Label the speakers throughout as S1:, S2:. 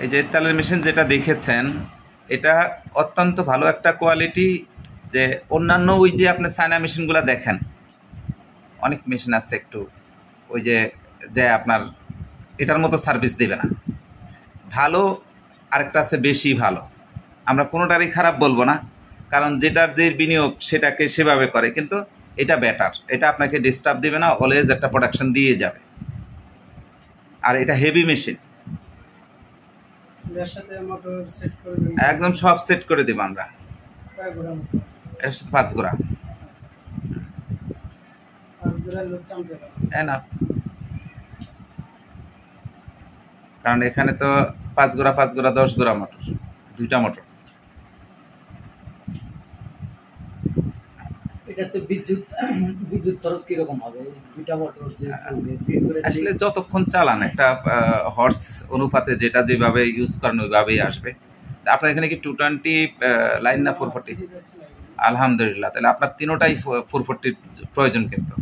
S1: এই যে তেলের মেশিন যেটা দেখেছেন এটা অত্যন্ত ভালো একটা কোয়ালিটি। যে অন্যান্য ওই যে আপনি চায়না মেশিনগুলো দেখেন, অনেক মেশিন আছে একটু ওই যে যে আপনার এটার মতো সার্ভিস দেবে না। ভালো আরেকটা আছে বেশি ভালো। আমরা কোনোটারই খারাপ বলবো না, কারণ যেটার যে বিনিয়োগ সেটাকে সেভাবে করে, কিন্তু এটা বেটার। এটা আপনাকে ডিস্টার্ব দেবে না, অলওয়েজ একটা প্রোডাকশন দিয়ে যাবে। আর এটা হেভি মেশিন, একদম সব সেট করে দেবো আমরা। 5 গোড়া না, কারণ এখানে তো 5 গোড়া 10 গোড়া মোটর, 2টা মোটর।
S2: এটা তো বিদ্যুৎ খরচ কিরকম হবে? 2টা মোটর যে
S1: আসলে যতক্ষণ চালান একটা হর্স অনুপাতে যেটা যেভাবে ইউজ করেন ওইভাবেই আসবে। আপনার এখানে কি 220 লাইন না 440? আলহামদুলিল্লাহ, তাহলে আপনার তিনোটাই 440 প্রয়োজন। কিন্তু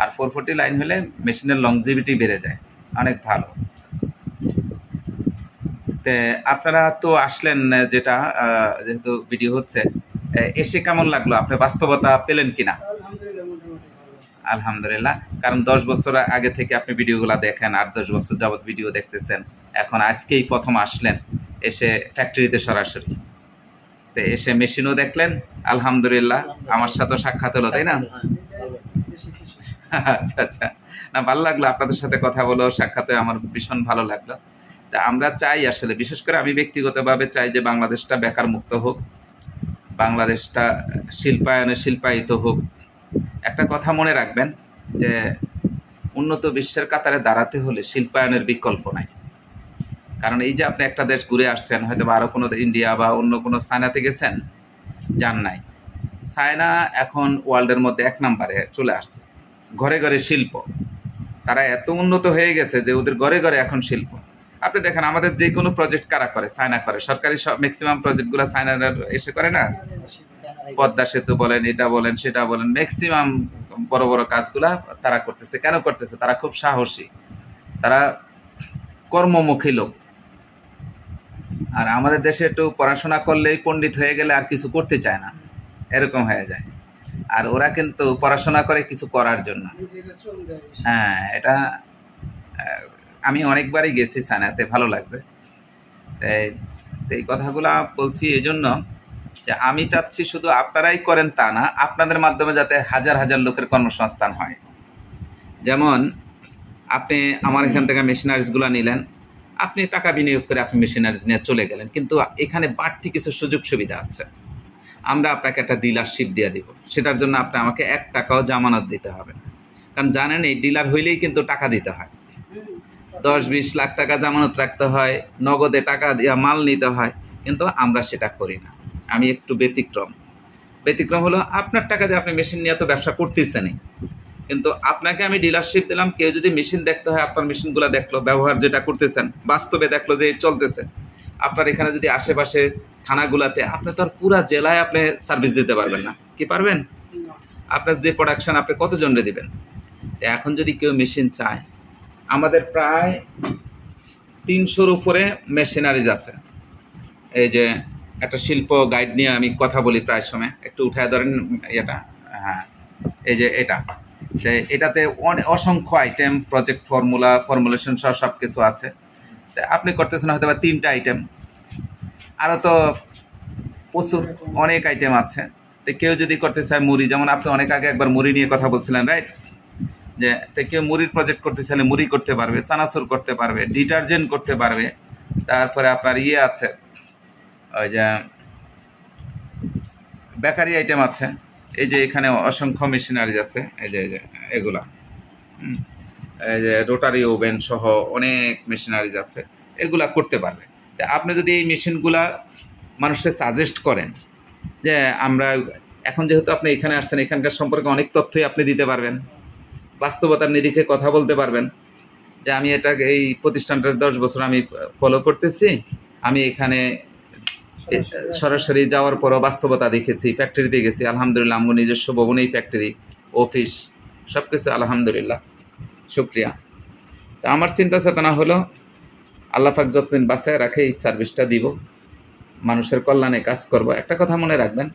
S1: আর 440 লাইন হলে মেশিনের লংজিভিটি বেড়ে যায়, অনেক ভালো। তে আপনারা তো আসলেন, যেটা যেহেতু ভিডিও হচ্ছে, এসে কেমন লাগলো? আপনি বাস্তবতা পেলেন কিনা? আলহামদুলিল্লাহ, কারণ 10 বছর আগে থেকে আপনি ভিডিওগুলো দেখেন, 8-10 বছর যাবৎ ভিডিও দেখতেছেন। এখন আজকেই প্রথম আসলেন এসে ফ্যাক্টরিতে সরাসরি, তো এসে মেশিনও দেখলেন। আলহামদুলিল্লাহ, আমার সাথে সাক্ষাৎ হলো, তাই না? আচ্ছা আচ্ছা, না ভালো লাগলো আপনাদের সাথে কথা বলেও, সাক্ষাতে আমার ভীষণ ভালো লাগলো। তা আমরা চাই আসলে, বিশেষ করে আমি ব্যক্তিগতভাবে চাই যে বাংলাদেশটা বেকার মুক্ত হোক, বাংলাদেশটা শিল্পায়নে শিল্পায়িত হোক। একটা কথা মনে রাখবেন যে উন্নত বিশ্বের কাতারে দাঁড়াতে হলে শিল্পায়নের বিকল্প নাই। কারণ এই যে আপনি একটা দেশ ঘুরে আসছেন, হয়তো বা আরও কোনো ইন্ডিয়া বা অন্য কোনো চায়নাতে গেছেন, যান নাই। চায়না এখন ওয়ার্ল্ডের মধ্যে 1 নম্বরে চলে আসছে। ঘরে ঘরে শিল্প, তারা এত উন্নত হয়ে গেছে যে ওদের ঘরে ঘরে এখন শিল্প। আপনি দেখেন আমাদের যে কোনো প্রজেক্ট কারা করে? চায়না করে। সরকারি সব ম্যাক্সিমাম প্রজেক্টগুলো চায়নার এসে করে না? পদ্মা সেতু বলেন, এটা বলেন, সেটা বলেন, ম্যাক্সিমাম বড় বড় কাজগুলা তারা করতেছে। কেন করতেছে? তারা খুব সাহসী, তারা কর্মমুখী লোক। আর আমাদের দেশে একটু পড়াশোনা করলেই পণ্ডিত হয়ে গেলে আর কিছু করতে চায় না, এরকম হয়ে যায়। আর ওরা কিন্তু পড়াশোনা করে কিছু করার জন্য। হ্যাঁ, এটা আমি অনেকবারই গেছি চায়নাতে, ভালো লাগছে। এই কথাগুলো বলছি এই জন্য যে আমি চাচ্ছি শুধু আপনারাই করেন তা না, আপনাদের মাধ্যমে যাতে হাজার হাজার লোকের কর্মসংস্থান হয়। যেমন আপনি আমার এখান থেকে মেশিনারিজগুলো নিলেন, আপনি টাকা বিনিয়োগ করে আপনি মেশিনারিজ নিয়ে চলে গেলেন, কিন্তু এখানে বাড়তি কিছু সুযোগ সুবিধা আছে। আমরা আপনাকে একটা ডিলারশিপ দিয়ে দিব, সেটার জন্য আপনি আমাকে 1 টাকাও জামানত দিতে হবে না। কারণ জানেন এই ডিলার হইলেই কিন্তু টাকা দিতে হয়, 10-20 লাখ টাকা জামানত রাখতে হয়, নগদে টাকা দিয়ে মাল নিতে হয়, কিন্তু আমরা সেটা করি না। আমি একটু ব্যতিক্রম হলো আপনার টাকা দিয়ে আপনি মেশিন নিয়ে তো ব্যবসা করতেছেনই, কিন্তু আপনাকে আমি ডিলারশিপ দিলাম। কেউ যদি মেশিন দেখতে হয়, আপনার মেশিনগুলো দেখলো, ব্যবহার যেটা করতেছেন বাস্তবে দেখলো যে চলতেছে। আপনার এখানে যদি আশেপাশে থানাগুলাতে, আপনি তো আর পুরা জেলায় আপনি সার্ভিস দিতে পারবেন না। কি পারবেন? আপনার যে প্রোডাকশন আপনি কতজনরে দিবেন? এখন যদি কেউ মেশিন চায়, আমাদের প্রায় 300-র উপরে মেশিনারিজ আছে। এই যে একটা শিল্প গাইড নিয়ে আমি কথা বলি প্রায় সময়, একটু উঠায় ধরেন এটা। হ্যাঁ, এই যে এটাতে অসংখ্য আইটেম, প্রজেক্ট ফর্মুলেশন সব কিছু আছে। আপনি করতেছেন হয়তো বা 3টা আইটেম, আরও তো প্রচুর অনেক আইটেম আছে। তো কেউ যদি করতে চায় মুড়ি, যেমন আপনি অনেক আগে একবার মুড়ি নিয়ে কথা বলছিলেন, রাইট? যে কেউ মুড়ির প্রজেক্ট করতে চাইলে মুড়ি করতে পারবে, চানাচুর করতে পারবে, ডিটারজেন্ট করতে পারবে। তারপরে আপনার আছে ওই যে বেকারি আইটেম আছে। এই যে এখানে অসংখ্য মেশিনারিজ আছে, এই যে এগুলা, এই যে রোটারি ওভেন সহ অনেক মেশিনারিজ আছে, এগুলা করতে পারবে। তা আপনি যদি এই মেশিনগুলা মানুষকে সাজেস্ট করেন, যে আমরা এখন যেহেতু আপনি এখানে আসছেন, এখানকার সম্পর্কে অনেক তথ্যই আপনি দিতে পারবেন, বাস্তবতার নিরিখে কথা বলতে পারবেন যে আমি এটাকে এই প্রতিষ্ঠানটার 10 বছর আমি ফলো করতেছি, আমি এখানে সরাসরি যাওয়ার পরও বাস্তবতা দেখেছি, ফ্যাক্টরিতে গেছি, আলহামদুলিল্লাহ আমার নিজস্ব ভবনেই ফ্যাক্টরি, অফিস, সব কিছু আলহামদুলিল্লাহ, শুক্রিয়া। তা আমার চিন্তা চেতনা হলো আল্লাহ পাক যতদিন বাঁচায় রাখে এই সার্ভিসটা দিব, মানুষের কল্যাণে কাজ করব। একটা কথা মনে রাখবেন,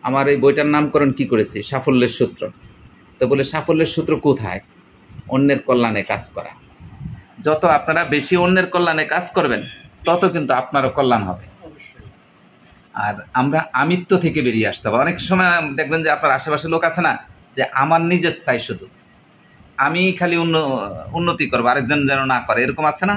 S1: আমার এই বইটার নামকরণ কি করেছি, সাফল্যের সূত্র। তো বলে সাফল্যের সূত্র কোথায়? অন্যের কল্যাণে কাজ করা। যত আপনারা বেশি অন্যের কল্যাণে কাজ করবেন তত কিন্তু আপনারও কল্যাণ হবে। আর আমরা আমিত্ব থেকে বেরিয়ে আসতে হবে। অনেক সময় দেখবেন যে আপনার আশেপাশে লোক আছে না, যে আমার নিজের চাই, শুধু আমি খালি উন্নতি করবো, আরেকজন যেন না করে, এরকম আছে না?